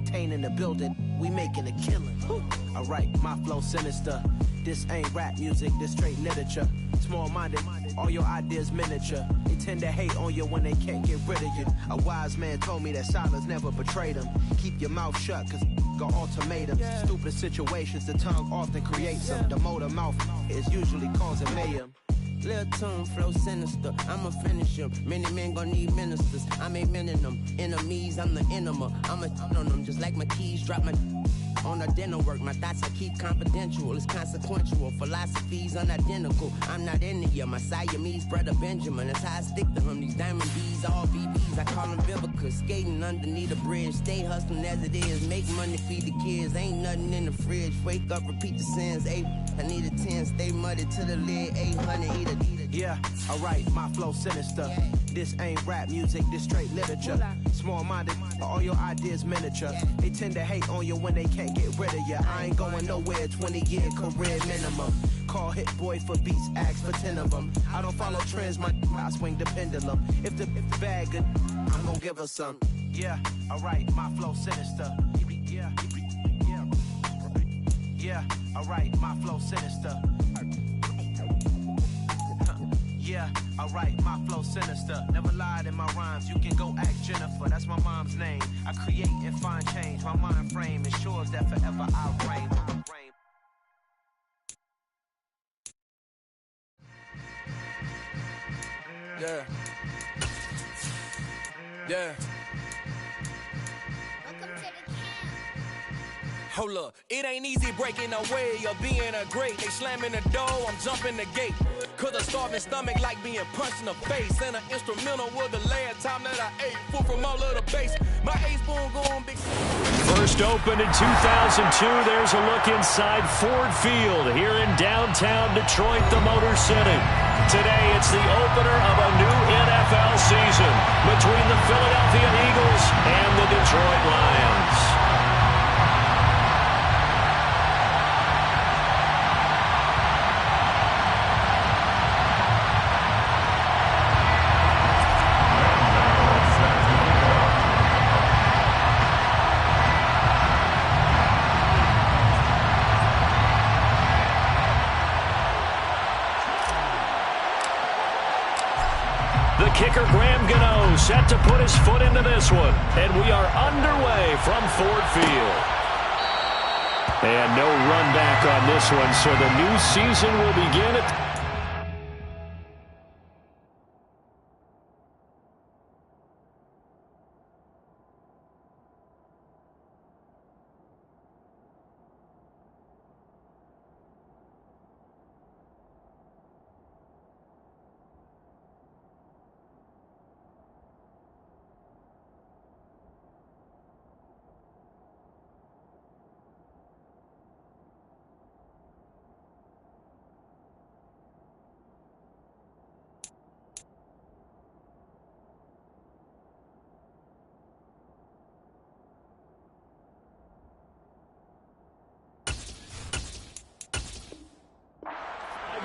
maintaining the building, we making a killing. Alright, my flow sinister. This ain't rap music, this straight literature. Small-minded, all your ideas miniature. They tend to hate on you when they can't get rid of you. A wise man told me that silence never betrayed him. Keep your mouth shut, cause got ultimatums. Stupid situations, the tongue often creates them. The motor mouth is usually causing mayhem. Lil' tune, flow sinister, I'ma finish him. Many men gon' need ministers, I'm a men in them. Enemies, I'm the enema, I'm on them. Just like my keys, drop my on a dinner work. My thoughts I keep confidential, it's consequential. Philosophies unidentical, I'm not in it yet. My Siamese brother Benjamin, that's how I stick to him. These diamond B's, all BBs, I call them Vivica. Skating underneath a bridge, stay hustling as it is. Make money, feed the kids, ain't nothing in the fridge. Wake up, repeat the sins, I need a 10, stay muddy to the lid, 800, eat a. Yeah, alright, my flow sinister. This ain't rap music, this straight literature. Small-minded, all your ideas miniature. They tend to hate on you when they can't get rid of you. I ain't going nowhere, 20-year career minimum. Call Hit Boy for beats, ask for 10 of them. I don't follow trends, I swing the pendulum. If the bag good, I'm gonna give her some. Yeah, alright, my flow sinister. Yeah, alright, my flow sinister. Yeah, alright, my flow sinister. Never lied in my rhymes, you can go ask Jennifer. That's my mom's name. I create and find change. My mind frame ensures that forever I reign. Yeah. Yeah. Hold up, it ain't easy breaking away or being a great. They slamming the door, I'm jumping the gate. Cause a starving stomach like being punched in the face. And an instrumental was the last time that I ate food from all of the base. My A-spoon going big. First opened in 2002, there's a look inside Ford Field here in downtown Detroit, the Motor City. Today, it's the opener of a new NFL season between the Philadelphia Eagles and the Detroit Lions. The kicker, Graham Gano, set to put his foot into this one. And we are underway from Ford Field. And no run back on this one, so the new season will begin at...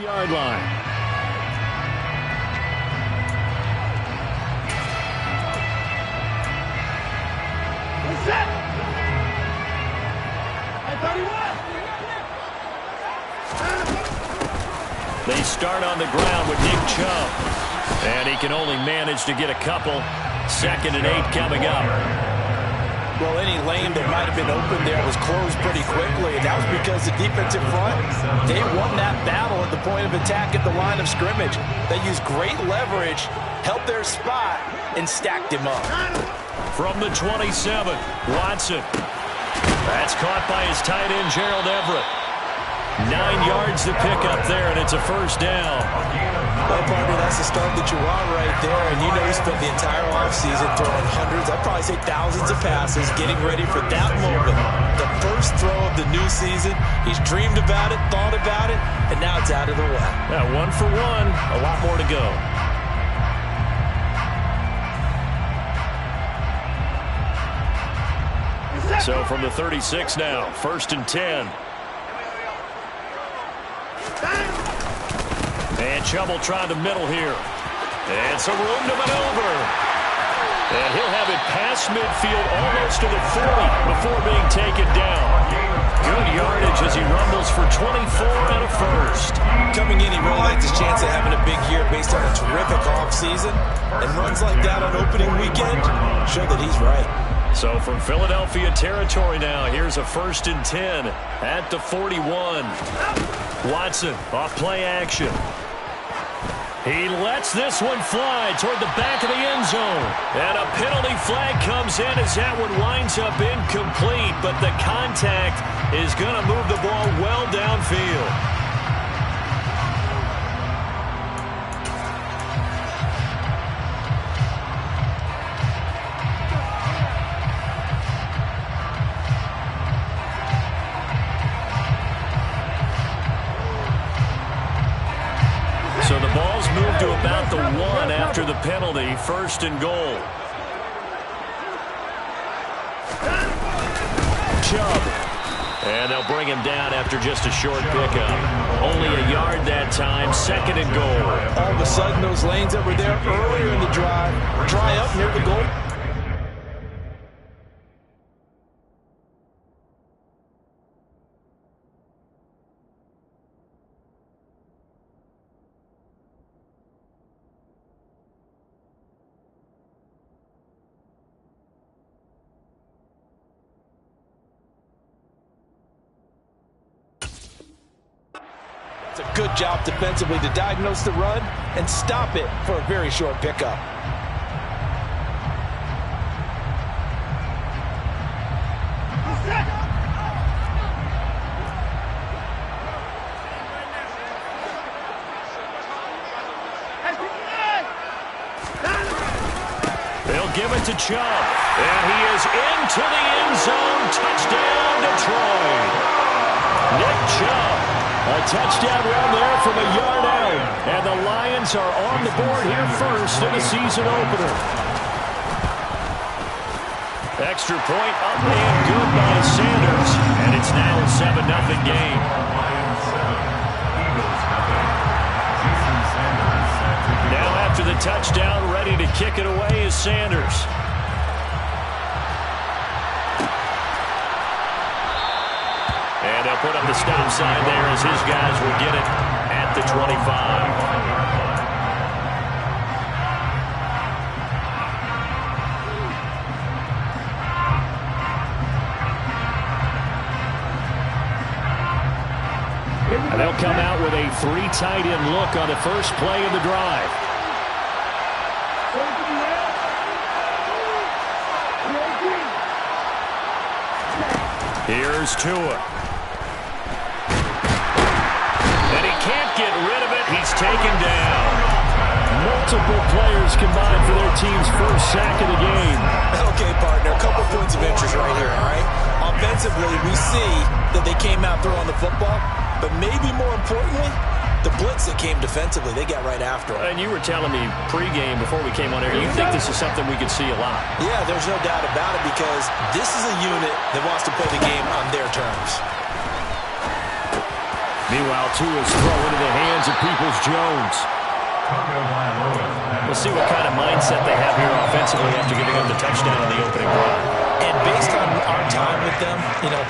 Yard line. What's that? I thought he was. They start on the ground with Nick Chubb. And he can only manage to get a couple. 2nd and 8 coming up. Well, any lane that might have been open there was closed pretty quickly, and that was because the defensive front, they won that battle at the point of attack at the line of scrimmage. They used great leverage, held their spot, and stacked him up. From the 27, Watson. That's caught by his tight end, Gerald Everett. 9 yards to pick up there, and it's a first down. Well, partner, that's the start that you want right there. And you know he spent the entire offseason throwing hundreds, I'd probably say thousands of passes, getting ready for that moment. The first throw of the new season. He's dreamed about it, thought about it, and now it's out of the way. Yeah, 1 for 1. A lot more to go. So from the 36 now, 1st and 10. And Chubb will try the middle here. And some room to maneuver. And he'll have it past midfield almost to the 40 before and taken down. Good yardage as he rumbles for 24 and a first. Coming in, he really liked his chance of having a big year based on a terrific offseason. And runs like that on opening weekend show that he's right. So from Philadelphia territory now, here's a 1st and 10 at the 41. Watson off play action. He lets this one fly toward the back of the end zone. And a penalty flag comes in as that one winds up incomplete, but the contact is going to move the ball well downfield. So the ball's moved to about the 1 after the penalty. 1st and goal. Chubb. And they'll bring him down after just a short pickup. Only a yard that time. 2nd and goal. All of a sudden, those lanes that were there earlier in the drive dry up near the goal. A good job defensively to diagnose the run and stop it for a very short pickup. They'll give it to Chubb, and he is into the end zone. Touchdown, Detroit. Nick Chubb. A touchdown run there from a yard out. And the Lions are on the board here first in the season opener. Extra point up and good by Sanders. And it's now a 7-0 game. Now after the touchdown, ready to kick it away is Sanders. And they'll put up the stop sign there as his guys will get it at the 25. And they'll come out with a 3 tight end look on the first play of the drive. Here's Tua. Can't get rid of it. He's taken down. Multiple players combined for their team's first sack of the game. Okay, partner, a couple points of interest right here, all right? Offensively, we see that they came out throwing the football, but maybe more importantly, the blitz that came defensively, they got right after it. And you were telling me pregame before we came on air, you think this is something we could see a lot. Yeah, there's no doubt about it because this is a unit that wants to play the game on their terms. Meanwhile, Tua's throw into the hands of Peoples-Jones. We'll see what kind of mindset they have here offensively after giving up the touchdown on the opening drive. And based on our time with them,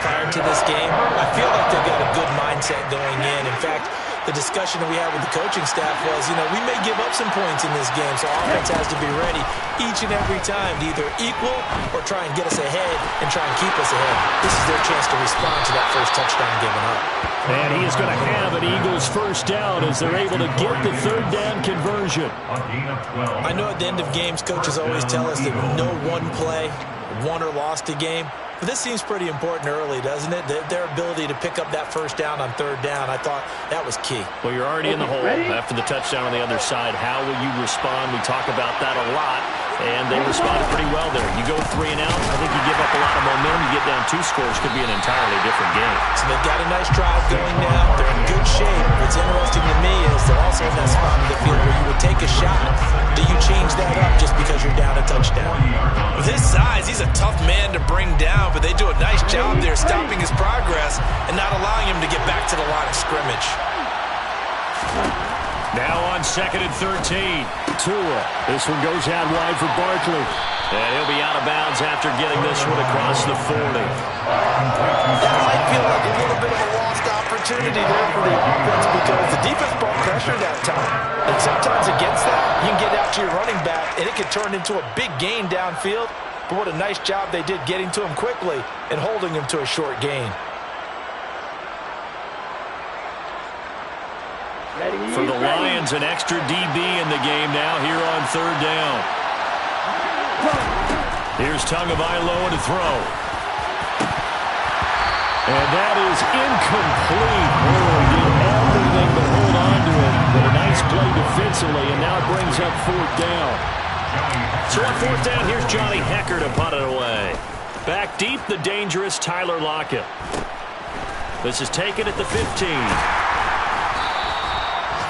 prior to this game, I feel like they've got a good mindset going in. In fact, the discussion that we had with the coaching staff was, we may give up some points in this game, so offense has to be ready each and every time to either equal or try and get us ahead and try and keep us ahead. This is their chance to respond to that first touchdown given up. And he is going to have an Eagles first down as they're able to get the 3rd down conversion. I know at the end of games, coaches always tell us that no one play won or lost a game. But this seems pretty important early, doesn't it? Their ability to pick up that first down on 3rd down, I thought that was key. Well, you're already in the hole after the touchdown on the other side. How will you respond? We talk about that a lot, and they responded pretty well there. You go 3 and out, I think you give up a lot of momentum. You get down 2 scores, could be an entirely different game. So they've got a nice drive going now. They're in good shape. What's interesting to me is they're also in that spot of the field where you would take a shot. Do you change that up just because you're down a touchdown? With his size, he's a tough man to bring down, but they do a nice job there stopping his progress and not allowing him to get back to the line of scrimmage. Now on 2nd and 13. Tua. This one goes out wide for Barkley. And he'll be out of bounds after getting this one across the 40. That might feel like a little bit of a lost opportunity there for the offense because the defense brought pressure that time. And sometimes against that, you can get out to your running back, and it can turn into a big gain downfield. But what a nice job they did getting to him quickly and holding him to a short gain. For the Lions, an extra DB in the game now here on third down. Here's Tagovailoa to throw. And that is incomplete. Oh, he did everything but hold on to it. But a nice play defensively, and now it brings up fourth down. So on fourth down, here's Johnny Hekker to punt it away. Back deep, the dangerous Tyler Lockett. This is taken at the 15.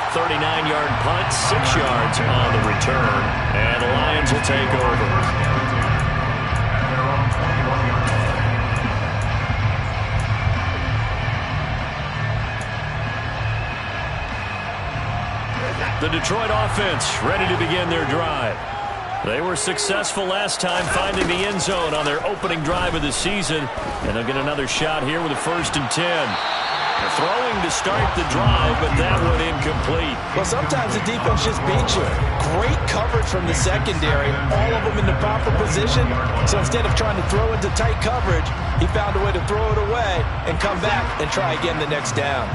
39-yard punt, 6 yards on the return. And the Lions will take over. The Detroit offense ready to begin their drive. They were successful last time finding the end zone on their opening drive of the season. And they'll get another shot here with a 1st and 10. They're throwing to start the drive, but that one incomplete. Well, sometimes the defense just beats you. Great coverage from the secondary. All of them in the proper position. So instead of trying to throw into tight coverage, he found a way to throw it away and come back and try again the next down.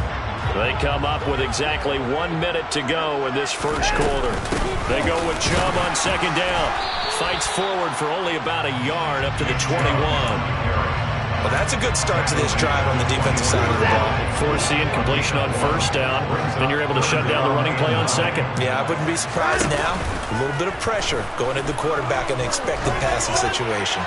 They come up with exactly 1 minute to go in this first quarter. They go with Chubb on second down. Fights forward for only about a yard up to the 21. Well, that's a good start to this drive on the defensive side of the ball. Force the incompletion on first down. Then you're able to shut down the running play on second. Yeah, I wouldn't be surprised now. A little bit of pressure going at the quarterback in an expected passing situation.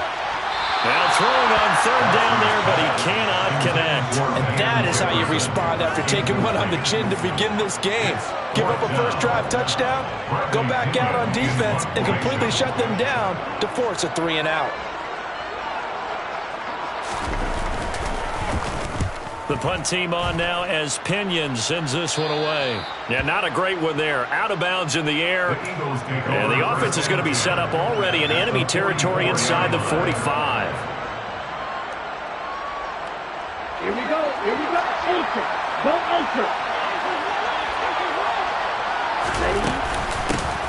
Now throwing on third down there, but he cannot connect. And that is how you respond after taking one on the chin to begin this game. Give up a first drive touchdown, go back out on defense, and completely shut them down to force a 3-and-out. The punt team on now as Pinion sends this one away. Yeah, not a great one there. Out of bounds in the air. And the offense is going to be set up already in enemy territory inside the 45. Here we go. Ultra. Go ultra.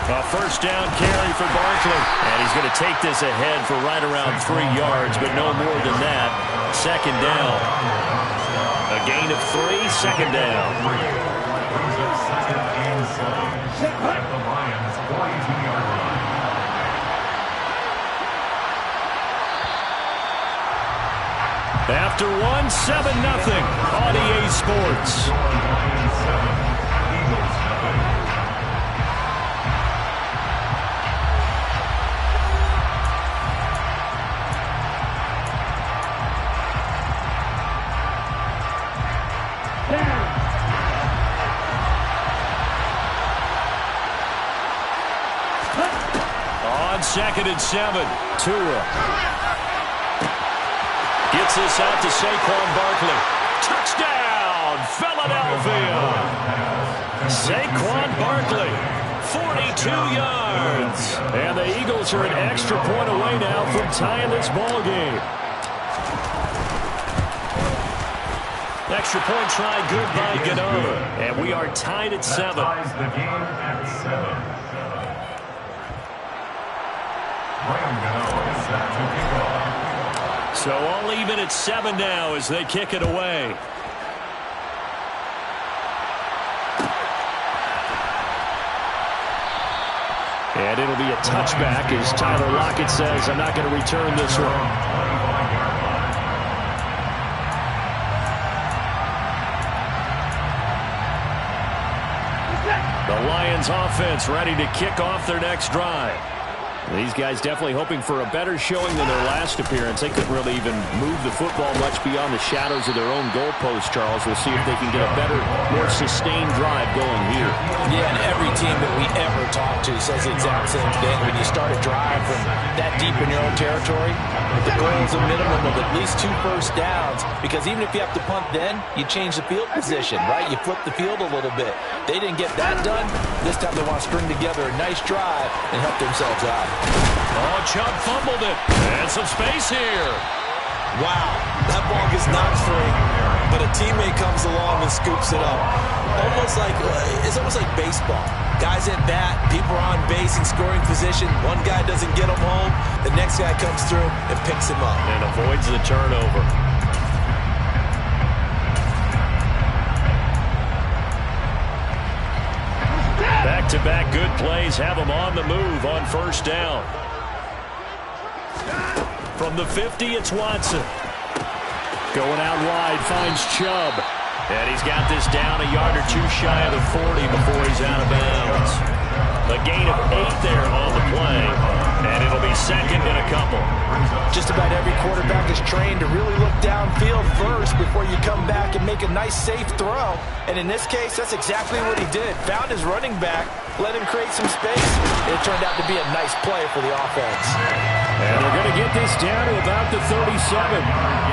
A first down carry for Barkley. And he's going to take this ahead for right around 3 yards, but no more than that. Second down. A gain of 3, second down. After 1, 7-0 on EA Sports. On 2nd and 7, Tua gets this out to Saquon Barkley. Touchdown, Philadelphia! Saquon Barkley, 42 yards. And the Eagles are an extra point away now from tying this ball game. Extra point try, good by Gano. And we are tied at 7. Ties the game at 7. So all even at 7 now as they kick it away. And it'll be a touchback as Tyler Lockett says, I'm not going to return this one. The Lions offense ready to kick off their next drive. These guys definitely hoping for a better showing than their last appearance. They couldn't really even move the football much beyond the shadows of their own goalpost, Charles. We'll see if they can get a better, more sustained drive going here. Yeah, and every team that we ever talk to says the exact same thing. When you start a drive from that deep in your own territory, the goal is a minimum of at least 2 first downs, because even if you have to punt then, you change the field position, right? You flip the field a little bit. They didn't get that done. This time they want to string together a nice drive and help themselves out. Oh, Chubb fumbled it. And some space here. Wow, that ball gets knocked free, but a teammate comes along and scoops it up. It's almost like baseball. Guys at bat, people are on base in scoring position. One guy doesn't get him home. The next guy comes through and picks him up. And avoids the turnover. Back-to-back good plays have them on the move on first down. From the 50, it's Watson. Going out wide, finds Chubb. And he's got this down a yard or two shy of the 40 before he's out of bounds. A gain of 8 there on the play. And it'll be second and a couple. Just about every quarterback is trained to really look downfield first before you come back and make a nice, safe throw. And in this case, that's exactly what he did. Found his running back, let him create some space. It turned out to be a nice play for the offense. And they're going to get this down to about the 37.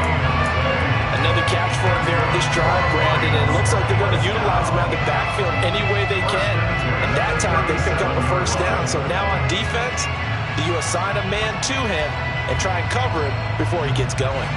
Another catch for him there in this drive, Brandon, and it looks like they're going to utilize him out of the backfield any way they can. And that time they pick up a first down. So now on defense, you assign a man to him and try and cover him before he gets going.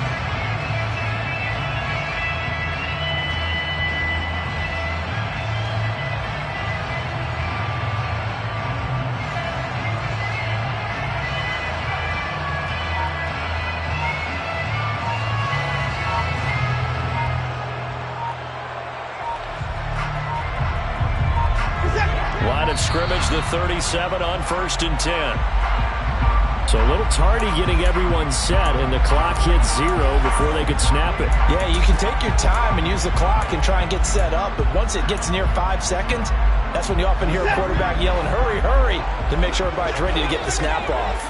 Line of scrimmage, the 37 on 1st and 10. So a little tardy getting everyone set, and the clock hits 0 before they could snap it. Yeah, you can take your time and use the clock and try and get set up, but once it gets near 5 seconds, that's when you often hear a quarterback yelling, hurry, hurry, to make sure everybody's ready to get the snap off.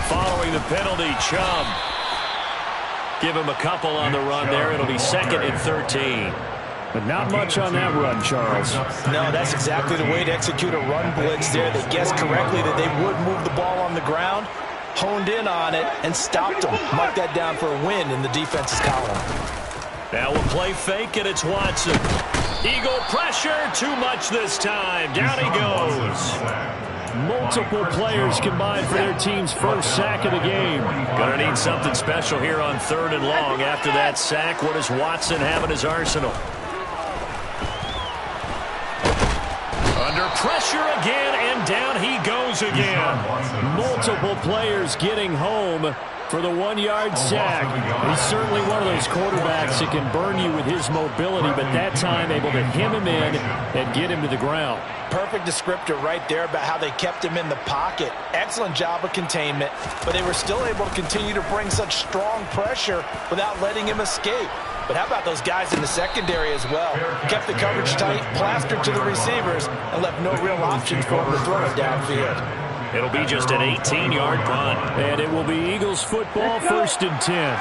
Following the penalty, Chubb. Give him a couple on the run there. It'll be 2nd and 13. But not much on that run, Charles. No, that's exactly the way to execute a run blitz there. They guessed correctly that they would move the ball on the ground, honed in on it, and stopped them. Mark that down for a win in the defense's column. Now we'll play fake, and it's Watson. Eagle pressure, too much this time. Down he goes. Multiple players combined for their team's first sack of the game. Gonna need something special here on 3rd and long. After that sack, what does Watson have in his arsenal? Under pressure again, and down he goes again. Multiple players getting home for the 1-yard sack. He's certainly one of those quarterbacks that can burn you with his mobility, but that time able to hem him in and get him to the ground. Perfect descriptor right there about how they kept him in the pocket. Excellent job of containment, but they were still able to continue to bring such strong pressure without letting him escape. But how about those guys in the secondary as well? Kept the coverage tight, plastered to the receivers, and left no real options for him to throw it downfield. It'll be just an 18-yard punt. And it will be Eagles football, 1st and 10.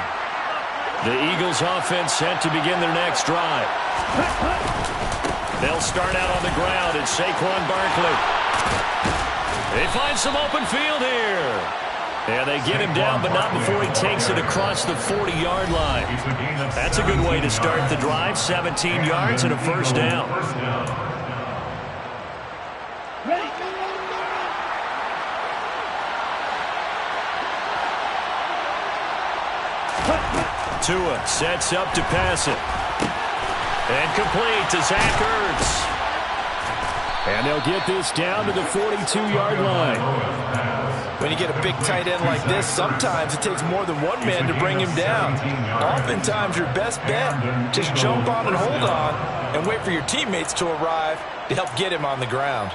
The Eagles offense set to begin their next drive. They'll start out on the ground. It's Saquon Barkley. They find some open field here. And they get him down, but not before he takes it across the 40-yard line. That's a good way to start the drive. 17 yards and a first down. Tua sets up to pass it. And complete to Zach Ertz. And they'll get this down to the 42-yard line. When you get a big tight end like this, sometimes it takes more than one man to bring him down. Oftentimes, your best bet, just jump on and hold on and wait for your teammates to arrive to help get him on the ground.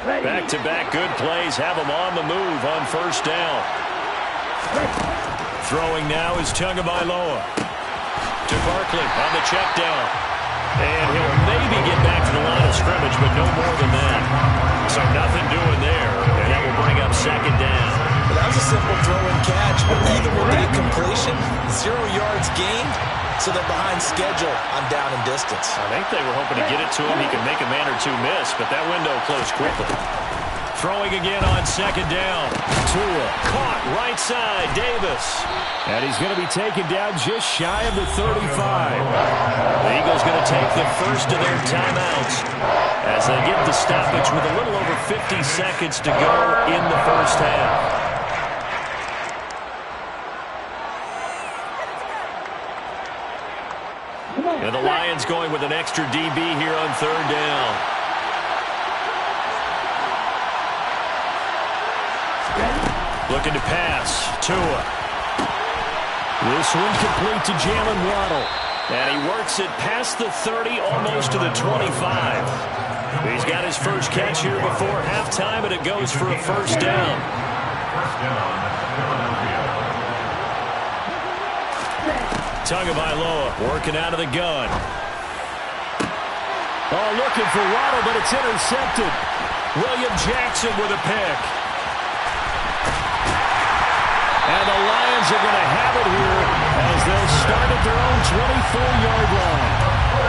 Back-to-back good plays have him on the move on first down. Throwing now is Tagovailoa. To Barkley on the check down. And he'll maybe get back to the line of scrimmage, but no more than that. So nothing doing there, and that will bring up second down. Well, that was a simple throw and catch, but either will be a completion, 0 yards gained, so they're behind schedule on down and distance. I think they were hoping to get it to him. He could make a man or two miss, but that window closed quickly. Throwing again on second down. Tua caught right side. Davis. And he's going to be taken down just shy of the 35. The Eagles going to take the first of their timeouts as they get the stoppage with a little over 50 seconds to go in the first half. And the Lions going with an extra DB here on third down. Looking to pass. Tua. This one complete to Jalen Waddle. And he works it past the 30, almost to the 25. He's got his first catch here before halftime, and it goes for a first down. Tagovailoa working out of the gun. Oh, looking for Waddle, but it's intercepted. William Jackson with a pick. And the Lions are going to have it here as they'll start at their own 24-yard line.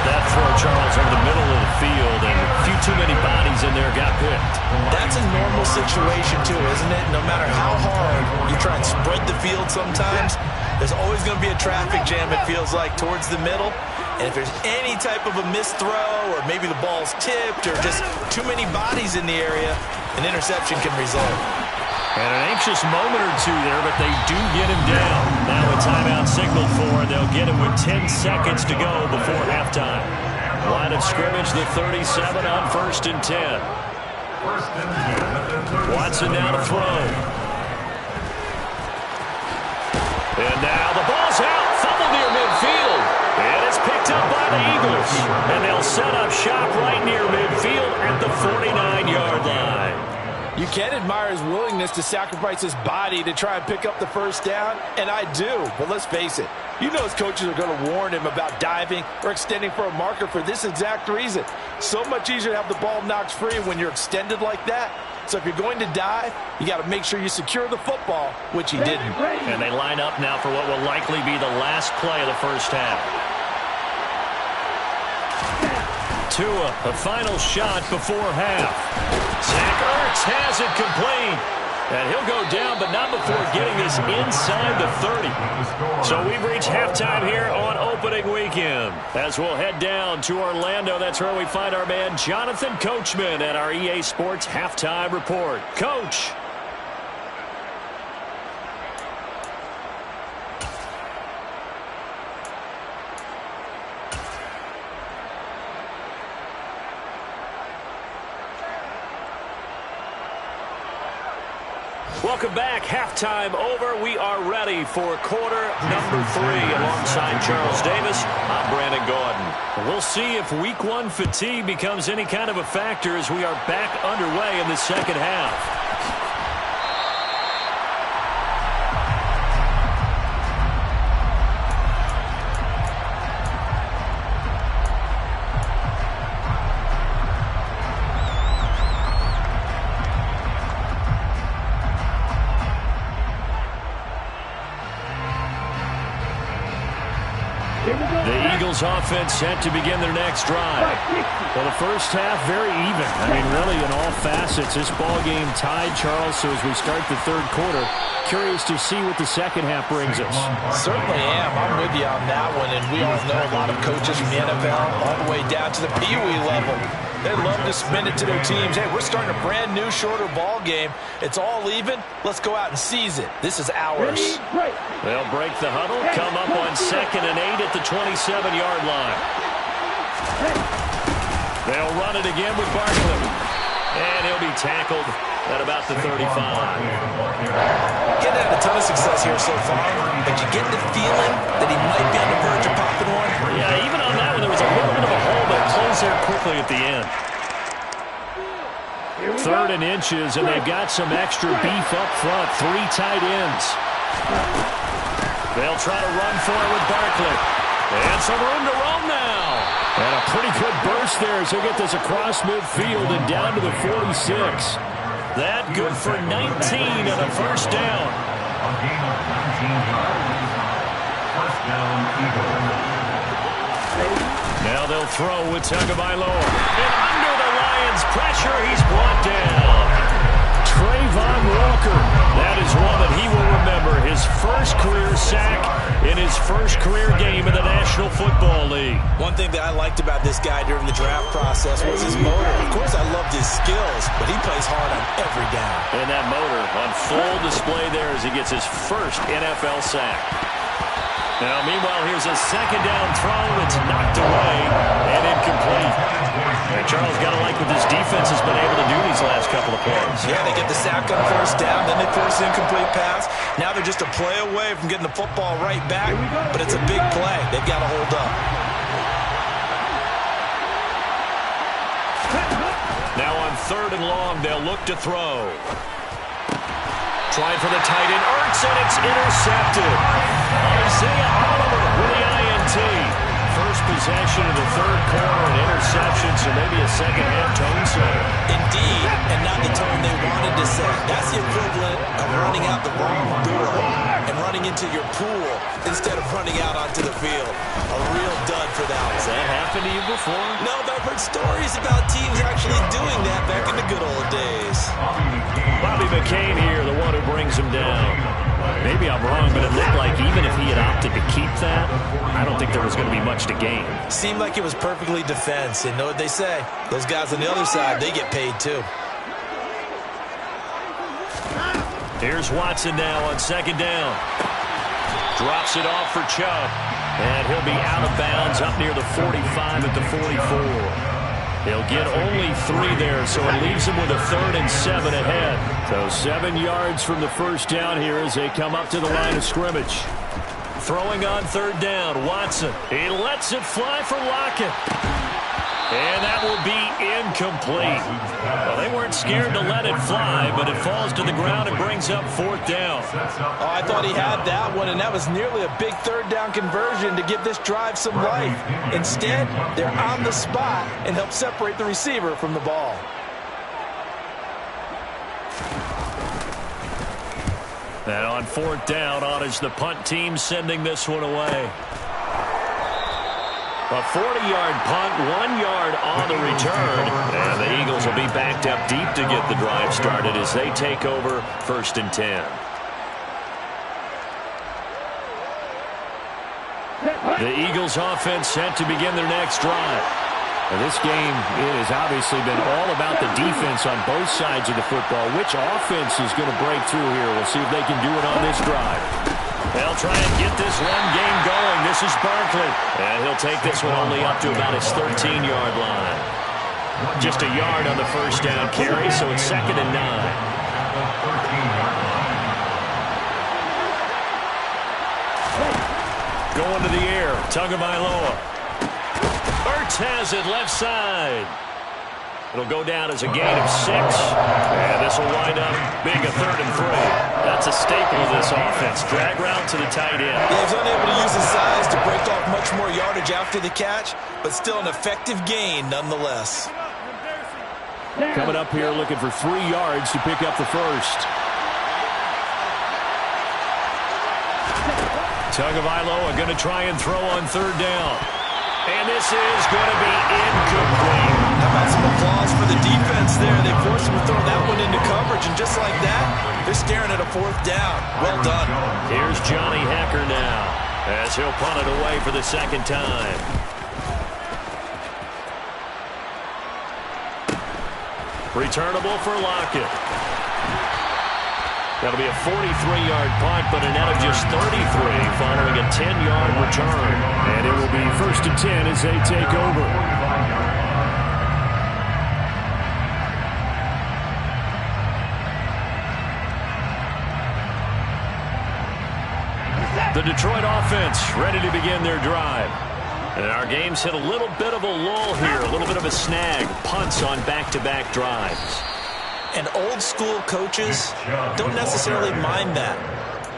That throw, Charles, over the middle of the field, and a few too many bodies in there got picked. That's a normal situation, too, isn't it? No matter how hard you try and spread the field sometimes, there's always going to be a traffic jam, it feels like, towards the middle. And if there's any type of a missed throw, or maybe the ball's tipped, or just too many bodies in the area, an interception can result. And an anxious moment or two there, but they do get him down. Now a timeout signaled for, and they'll get him with 10 seconds to go before halftime. Line of scrimmage, the 37 on 1st and 10. Watson now to throw. And now the ball's out. Fumble near midfield. And it's picked up by the Eagles. And they'll set up shop right near midfield at the 49-yard line. You can admire his willingness to sacrifice his body to try and pick up the first down, and I do, but let's face it. You know his coaches are going to warn him about diving or extending for a marker for this exact reason. So much easier to have the ball knocked free when you're extended like that. So if you're going to dive, you got to make sure you secure the football, which he didn't. And they line up now for what will likely be the last play of the first half. Tua, the final shot before half. Zach Ertz has it complete. And he'll go down, but not before getting this inside the 30. So we've reached halftime here on opening weekend. As we'll head down to Orlando, that's where we find our man Jonathan Coachman at our EA Sports Halftime Report. Coach. Welcome back. Halftime over. We are ready for quarter number 3 alongside Charles Davis. I'm Brandon Gordon. We'll see if week 1 fatigue becomes any kind of a factor as we are back underway in the second half. The Eagles offense set to begin their next drive. Well, the first half, very even. I mean, really in all facets. This ball game tied, Charles, so as we start the third quarter, curious to see what the second half brings us. Certainly am. I'm with you on that one, and we all know a lot of coaches from the NFL all the way down to the Pee Wee level. They love to spin it to their teams. Hey, we're starting a brand new, shorter ball game. It's all even. Let's go out and seize it. This is ours. They'll break the huddle, come up on 2nd and 8 at the 27-yard line. They'll run it again with Barkley. And he'll be tackled at about the 35. Getting had a ton of success here so far, but you get the feeling that he might be on the verge of popping one. Yeah, even on that one, there was a little bit of a hole, but closed there quickly at the end. 3rd and inches, and they've got some extra beef up front. 3 tight ends. They'll try to run for it with Barkley. And some room to roam now. And a pretty good burst there as he'll get this across midfield and down to the 46. That good for 19 and a first down. A gain of 19 yards. First down, Eagles. Now they'll throw with Tagovailoa. And under the Lions' pressure, he's brought down. Trayvon Walker. That is one that he will remember. His first career sack in his first career game in the National Football League. One thing that I liked about this guy during the draft process was his motor. Of course, I loved his skills, but he plays hard on every down. And that motor on full display there as he gets his first NFL sack. Now, meanwhile, here's a second down throw. It's knocked away and incomplete. And Charles got to like what this defense has been able to do these last couple of plays. Yeah, they get the sack on first down, then they force an incomplete pass. Now they're just a play away from getting the football right back, but it's a big play. They've got to hold up. Now on 3rd and long, they'll look to throw. Trying for the tight end, Ertz, and it's intercepted. Isaiah Oliver with the INT. First possession of the 3rd quarter, an interception, so maybe a second-half tone setter. Indeed, and not the tone they wanted to set. That's the equivalent of running out the wrong door and running into your pool instead of running out onto the field. A real dud for that one. Has that happened to you before? No, but I've heard stories about teams actually doing that back in the good old days. Bobby McCain here, the one who brings him down. Maybe I'm wrong, but it looked like even if he had opted to keep that, I don't think there was going to be much to gain. Seemed like it was perfectly defense, and know what they say. Those guys on the other side, they get paid too. Here's Watson now on 2nd down. Drops it off for Chubb. And he'll be out of bounds up near the 45 at the 44. He'll get only 3 there, so it leaves him with a 3rd and 7 ahead. So 7 yards from the first down here as they come up to the line of scrimmage. Throwing on 3rd down, Watson. He lets it fly for Lockett. And that will be incomplete. Well, they weren't scared to let it fly, but it falls to the ground and brings up 4th down. Oh, I thought he had that one, and that was nearly a big 3rd down conversion to give this drive some life. Instead, they're on the spot and help separate the receiver from the ball. And on 4th down, on is the punt team sending this one away. A 40-yard punt, 1 yard on the return. And the Eagles will be backed up deep to get the drive started as they take over 1st and 10. The Eagles offense set to begin their next drive. Now, this game has obviously been all about the defense on both sides of the football. Which offense is going to break through here? We'll see if they can do it on this drive. They'll try and get this run game going. This is Barkley. And he'll take this one only up to about his 13-yard line. Just a yard on the first down carry, so it's 2nd and 9. Going to the air, Tagovailoa. Ertz has it left side. It'll go down as a gain of 6. And this will wind up being a 3rd and 3. That's a staple of this offense. Drag route to the tight end. Yeah, he's unable to use his size to break off much more yardage after the catch, but still an effective gain nonetheless. Coming up here looking for 3 yards to pick up the first. Tagovailoa going to try and throw on 3rd down. And this is going to be incomplete. How about some applause for the defense there? They forced him to throw that one into coverage, and just like that, they're staring at a 4th down. Well done. Here's Johnny Hekker now as he'll punt it away for the 2nd time. Returnable for Lockett. That'll be a 43-yard punt, but a net of just 33 following a 10-yard return. And it will be 1st and 10 as they take over. The Detroit offense ready to begin their drive. And our game's hit a little bit of a lull here, a little bit of a snag. Punts on back-to-back drives. And old-school coaches don't necessarily mind that.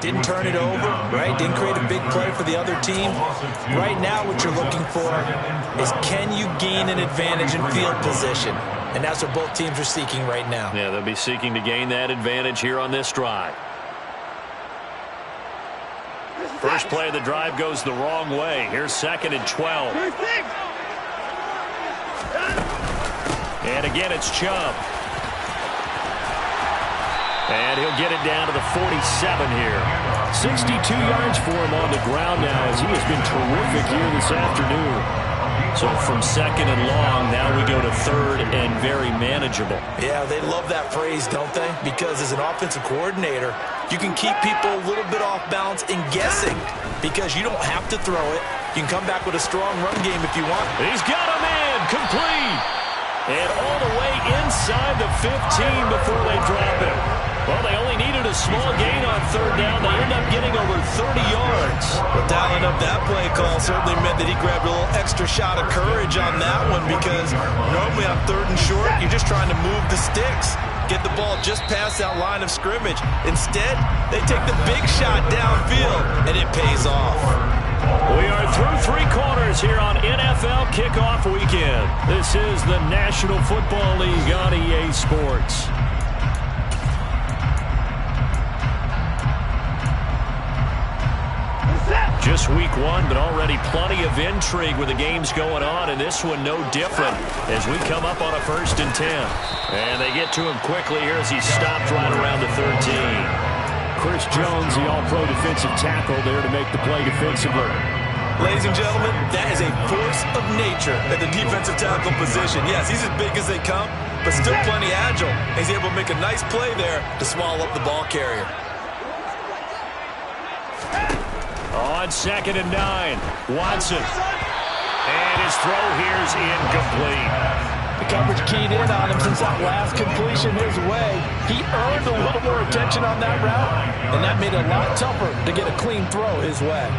Didn't turn it over, right? Didn't create a big play for the other team. Right now what you're looking for is, can you gain an advantage in field position? And that's what both teams are seeking right now. Yeah, they'll be seeking to gain that advantage here on this drive. First play of the drive goes the wrong way. Here's 2nd and 12. And again, it's Chubb. And he'll get it down to the 47 here. 62 yards for him on the ground now, as he has been terrific here this afternoon. So from 2nd and long, now we go to 3rd and very manageable. Yeah, they love that phrase, don't they? Because as an offensive coordinator, you can keep people a little bit off balance and guessing, because you don't have to throw it. You can come back with a strong run game if you want. He's got him in, complete. And all the way inside the 15 before they drop it. Well, they only needed a small gain on 3rd down. They end up getting over 30 yards. Well, dialing up that play call certainly meant that he grabbed a little extra shot of courage on that one, because normally on 3rd and short, you're just trying to move the sticks, get the ball just past that line of scrimmage. Instead, they take the big shot downfield, and it pays off. We are through 3 quarters here on NFL Kickoff Weekend. This is the National Football League on EA Sports. Just week 1, but already plenty of intrigue with the games going on, and this one no different as we come up on a 1st and 10. And they get to him quickly here as he stopped right around the 13. Chris Jones, the all-pro defensive tackle, there to make the play defensively. Ladies and gentlemen, that is a force of nature at the defensive tackle position. Yes, he's as big as they come, but still plenty agile. He's able to make a nice play there to swallow up the ball carrier. On 2nd and 9, Watson. And his throw here's incomplete. The coverage keyed in on him since that last completion his way. He earned a little more attention on that route, and that made it a lot tougher to get a clean throw his way.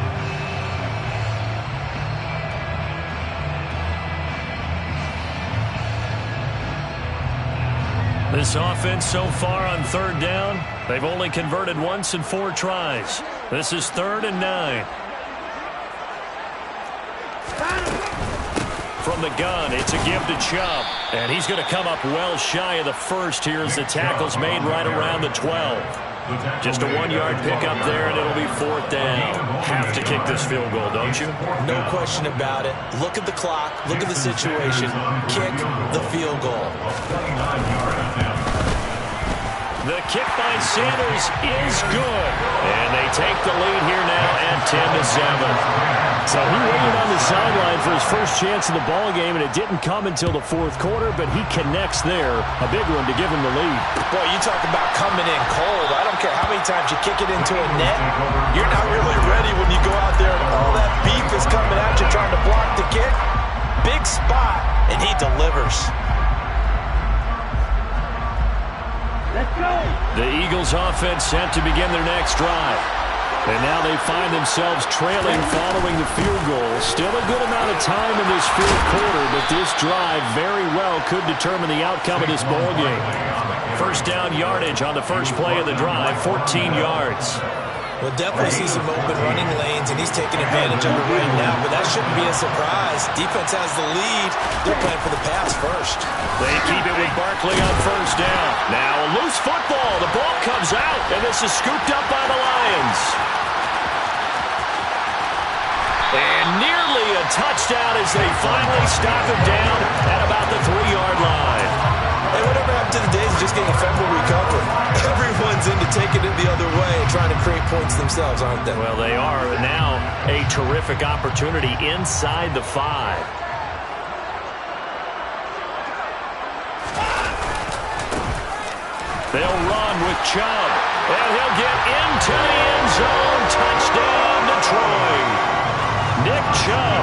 This offense so far on 3rd down, they've only converted once in 4 tries. This is 3rd and 9. From the gun, it's a give to Chubb. And he's going to come up well shy of the first here as the tackle's made right around the 12. Just a 1-yard pickup there, and it'll be 4th down. Have to kick this field goal, don't you? No question about it. Look at the clock. Look at the situation. Kick the field goal. The kick by Sanders is good. And they take the lead here now at 10-7. So he waited on the sideline for his first chance of the ball game, and it didn't come until the 4th quarter, but he connects there. A big one to give him the lead. Boy, you talk about coming in cold. I don't care how many times you kick it into a net. You're not really ready when you go out there and all that beef is coming at you trying to block the kick. Big spot, and he delivers. Let's go. The Eagles offense set to begin their next drive. And now they find themselves trailing following the field goal. Still a good amount of time in this 4th quarter, but this drive very well could determine the outcome of this ball game. First down yardage on the first play of the drive, 14 yards. We'll definitely see some open running lanes, and he's taking advantage of it right now, but that shouldn't be a surprise. Defense has the lead. They're playing for the pass first. They keep it with Barkley on 1st down. Now a loose football. The ball comes out, and this is scooped up by the Lions. And nearly a touchdown as they finally stop it down at about the 3-yard line. Hey, whatever happened to the days of just getting a fumble recovery? Everyone's into taking it the other way and trying to create points themselves, aren't they? Well, they are. And now a terrific opportunity inside the 5. They'll run with Chubb. And he'll get into the end zone. Touchdown, Detroit. Nick Chubb,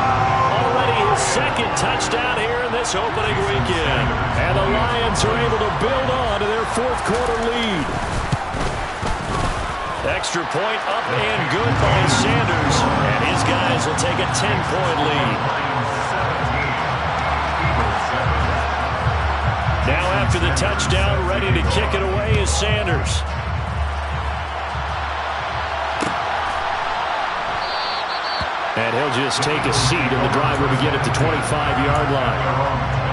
already his 2nd touchdown here in this opening weekend. And the Lions are able to build on to their 4th quarter lead. Extra point up and good by Sanders. And his guys will take a 10-point lead. Now after the touchdown, ready to kick it away is Sanders. And he'll just take a seat, and the drive will begin at the 25-yard line.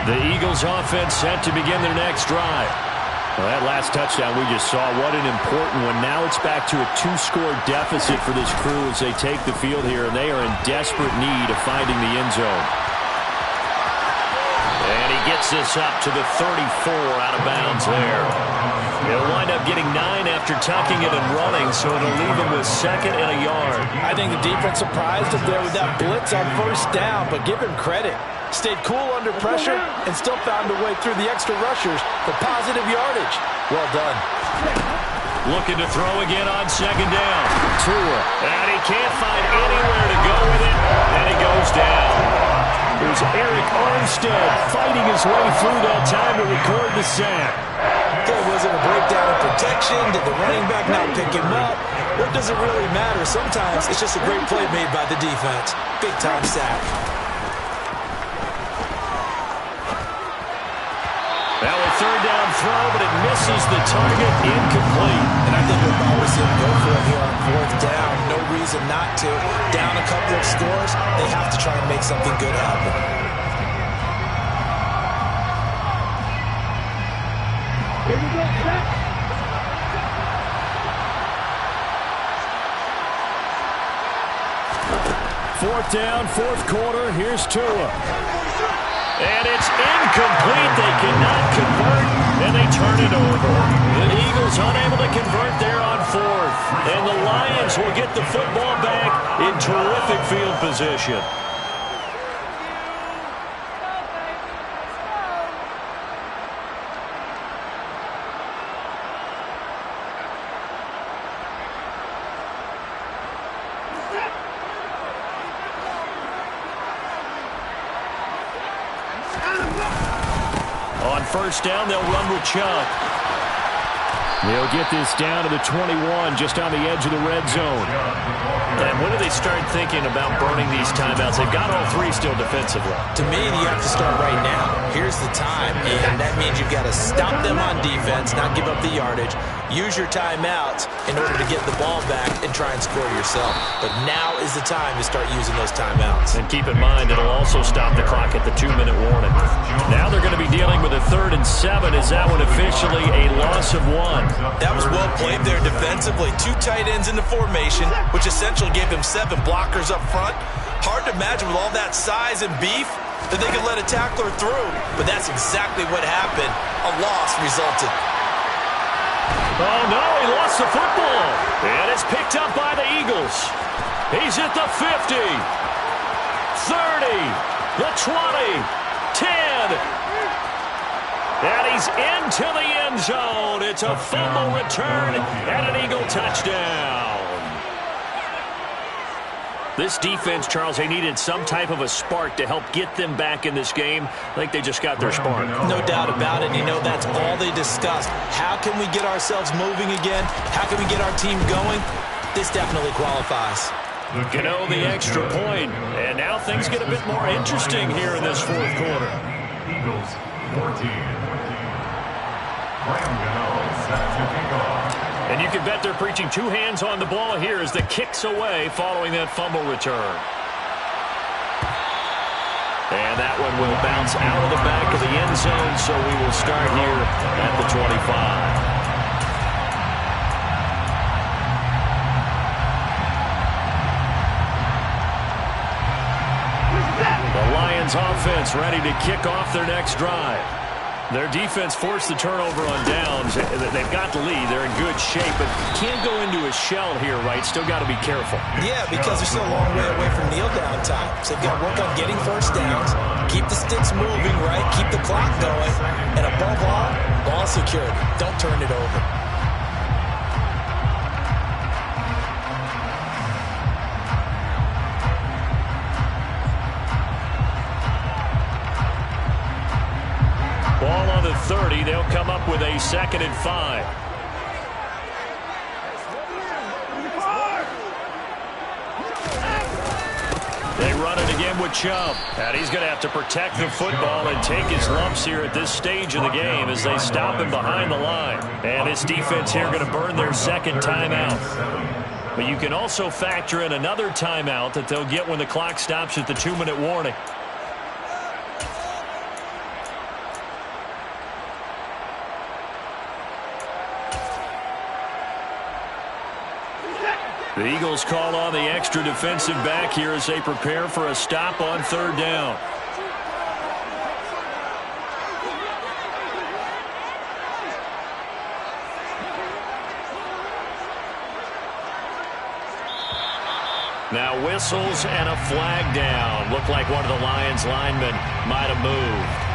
The Eagles offense set to begin their next drive. Well, that last touchdown we just saw, what an important one. Now it's back to a 2-score deficit for this crew as they take the field here, and they are in desperate need of finding the end zone. And he gets this up to the 34 out of bounds there. He'll wind up getting 9 after tucking it and running, so it'll leave him with 2nd and a yard. I think the defense surprised him there with that blitz on 1st down, but give him credit. Stayed cool under pressure and still found a way through the extra rushers for positive yardage. Well done. Looking to throw again on 2nd down. Tua. And he can't find anywhere to go with it, and he goes down. There's Eric Armstead fighting his way through that time to record the sack. Was it a breakdown in protection? Did the running back not pick him up? What does it really matter? Sometimes it's just a great play made by the defense. Big-time sack. Now a 3rd down throw, but it misses the target, incomplete. And I think if I was him, go for it here on 4th down. No reason not to. Down a couple of scores, they have to try and make something good happen. Here we go, set. 4th down, 4th quarter. Here's Tua. And it's incomplete. They cannot convert, and they turn it over. The Eagles unable to convert there on 4th. And the Lions will get the football back in terrific field position. On 1st down, they'll run with Chubb. They'll get this down to the 21, just on the edge of the red zone. And when do they start thinking about burning these timeouts? They've got all 3 still defensively. To me, you have to start right now. Here's the time, and that means you've got to stop them on defense, not give up the yardage. Use your timeouts in order to get the ball back and try and score yourself. But now is the time to start using those timeouts. And keep in mind, it'll also stop the clock at the 2-minute warning. Now they're going to be dealing with a 3rd and 7. Is that one officially a loss of 1? That was well played there defensively. 2 tight ends in the formation, which essentially gave him 7 blockers up front. Hard to imagine with all that size and beef that they could let a tackler through. But that's exactly what happened. A loss resulted. Oh, no, he lost the football. And it's picked up by the Eagles. He's at the 50, 30, the 20, 10. And he's into the end zone. It's a fumble return and an Eagle touchdown. This defense, Charles, they needed some type of a spark to help get them back in this game. I think they just got their spark. No doubt about it. You know, that's all they discussed. How can we get ourselves moving again? How can we get our team going? This definitely qualifies. You know, the extra point. And now things get a bit more interesting here in this 4th quarter. Eagles 14. Set to kick off. And you can bet they're preaching 2 hands on the ball here as the kick's away following that fumble return. And that one will bounce out of the back of the end zone, so we will start here at the 25. The Lions offense ready to kick off their next drive. Their defense forced the turnover on downs. They've got the lead. They're in good shape, but can't go into a shell here, right? Still got to be careful. Yeah, because they're still a long way away from kneel down time. So they've got to work on getting 1st downs, keep the sticks moving, right? Keep the clock going. And above all, ball secured. Don't turn it over. Ball on the 30. They'll come up with a 2nd and 5. again with Chubb. And he's going to have to protect the football and take his lumps here at this stage of the game as they stop him behind the line. And this defense here going to burn their second timeout. But you can also factor in another timeout that they'll get when the clock stops at the 2-minute warning. The Eagles call on the extra defensive back here as they prepare for a stop on 3rd down. Now whistles and a flag down. Looked like one of the Lions linemen might have moved.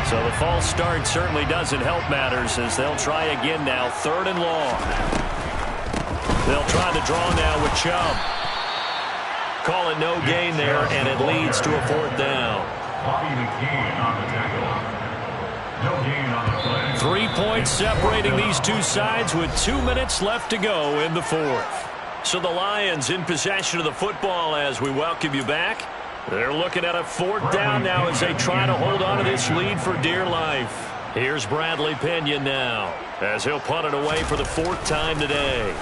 So the false start certainly doesn't help matters as they'll try again now. 3rd and long. They'll try to draw now with Chubb. Call it no gain there, and it leads to a 4th down. 3 points separating these two sides with 2 minutes left to go in the 4th. So the Lions in possession of the football as we welcome you back. They're looking at a 4th down now as they try to hold on to this lead for dear life. Here's Bradley Pinion now as he'll punt it away for the 4th time today.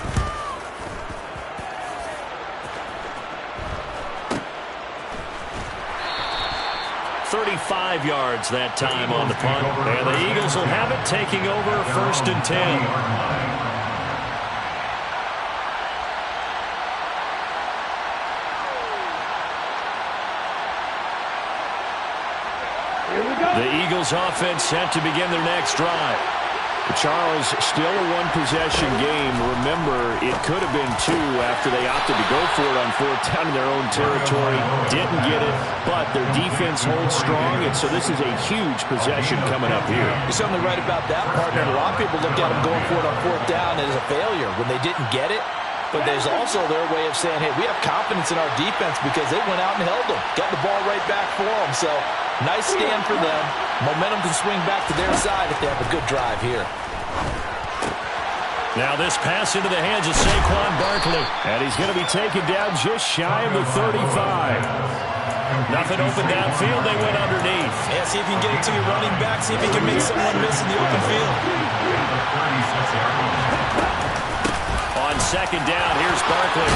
"35 yards that time on the punt. And the Eagles will have it taking over 1st and 10. The Eagles offense set to begin their next drive. Charles, still a one-possession game. Remember, it could have been 2 after they opted to go for it on 4th down in their own territory. Didn't get it, but their defense holds strong, and so this is a huge possession coming up here. You're certainly right about that, partner. A lot of people look at them going for it on 4th down as a failure when they didn't get it. But there's also their way of saying, hey, we have confidence in our defense because they went out and held them. Got the ball right back for them. So nice stand for them. Momentum can swing back to their side if they have a good drive here. Now this pass into the hands of Saquon Barkley. And he's going to be taken down just shy of the 35. Nothing open downfield. They went underneath. Yeah, see if you can get it to your running back. See if you can make someone miss in the open field. On 2nd down, here's Barkley.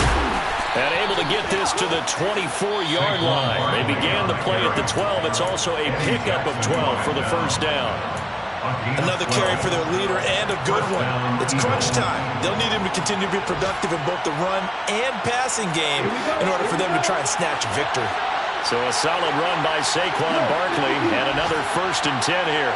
And able to get this to the 24-yard line. They began the play at the 12. It's also a pickup of 12 for the 1st down. Another carry for their leader and a good one. It's crunch time. They'll need him to continue to be productive in both the run and passing game in order for them to try and snatch a victory. So a solid run by Saquon Barkley and another 1st and 10 here.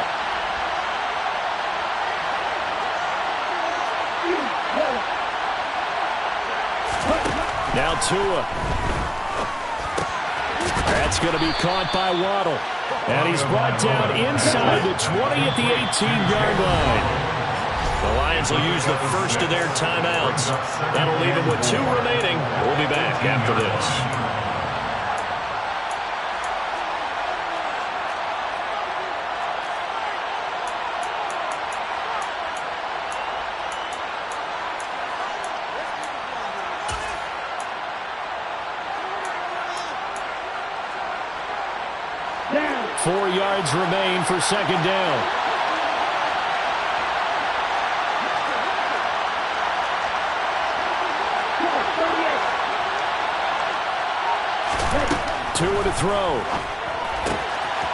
Now Tua. That's going to be caught by Waddle. And he's brought down inside the 20 at the 18-yard line. The Lions will use the first of their timeouts. That'll leave them with 2 remaining. We'll be back after this. Down. 4 yards remain for 2nd down. Tua to throw.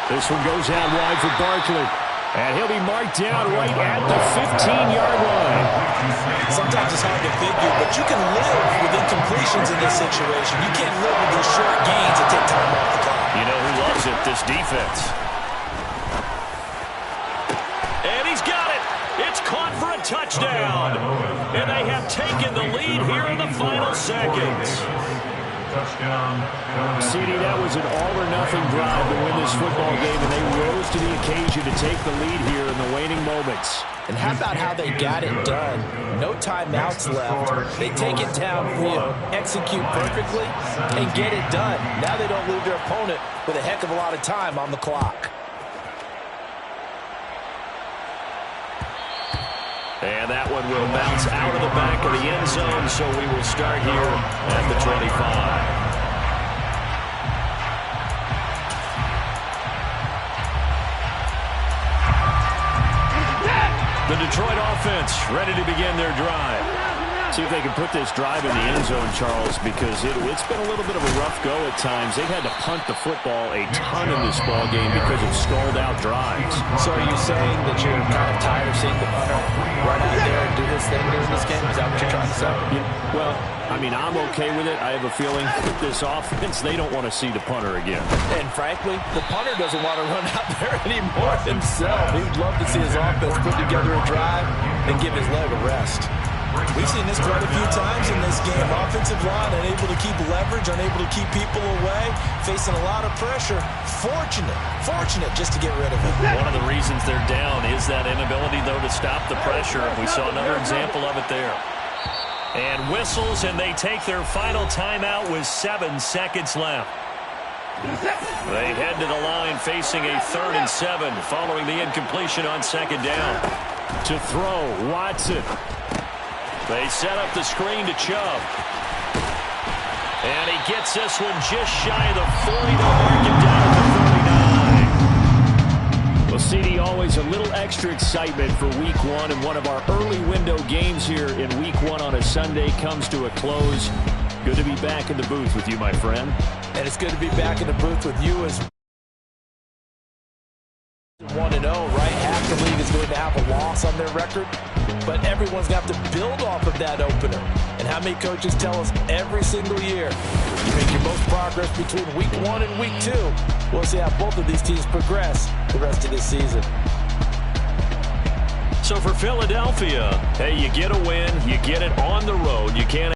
This one goes out wide for Barkley. And he'll be marked down right at the 15-yard line. Sometimes it's hard to figure, but you can live with incompletions in this situation. You can't live with these short gains that take time off the clock. You know who loves it? This defense. And he's got it. It's caught for a touchdown. And they have taken the lead here in the final seconds. CD, that was an all-or-nothing drive to win this football game, and they rose to the occasion to take the lead here in the waning moments. And how about how they got it done? No timeouts left. They take it downfield, execute perfectly, and get it done. Now they don't leave their opponent with a heck of a lot of time on the clock. And that one will bounce out of the back of the end zone, so we will start here at the 25. The Detroit offense ready to begin their drive. See if they can put this drive in the end zone, Charles, because it's been a little bit of a rough go at times. They've had to punt the football a ton in this ball game because of stalled-out drives. So are you saying that you're kind of tired of seeing the punter run out there and do this thing during this game? Is that what you're trying to say? Well, I mean, I'm okay with it. I have a feeling with this offense, they don't want to see the punter again. And frankly, the punter doesn't want to run out there anymore himself. He would love to see his offense put together a drive and give his leg a rest. We've seen this quite a few times in this game. Offensive line unable to keep leverage, unable to keep people away, facing a lot of pressure. Fortunate just to get rid of it. One of the reasons they're down is that inability, though, to stop the pressure. We saw another example of it there. And whistles, and they take their final timeout with 7 seconds left. They head to the line facing a 3rd and 7 following the incompletion on 2nd down. To throw, Watson. They set up the screen to Chubb. And he gets this one just shy of the 40 to mark him down at the 39. Well, CD, always a little extra excitement for Week 1, and one of our early window games here in Week 1 on a Sunday comes to a close. Good to be back in the booth with you, my friend. And it's good to be back in the booth with you as 1-0, right? Half the league is going to have a loss on their record, but everyone's got to build off of that opener. And how many coaches tell us every single year, you make your most progress between Week 1 and Week 2. We'll see how both of these teams progress the rest of this season. So for Philadelphia, hey, you get a win, you get it on the road, you can't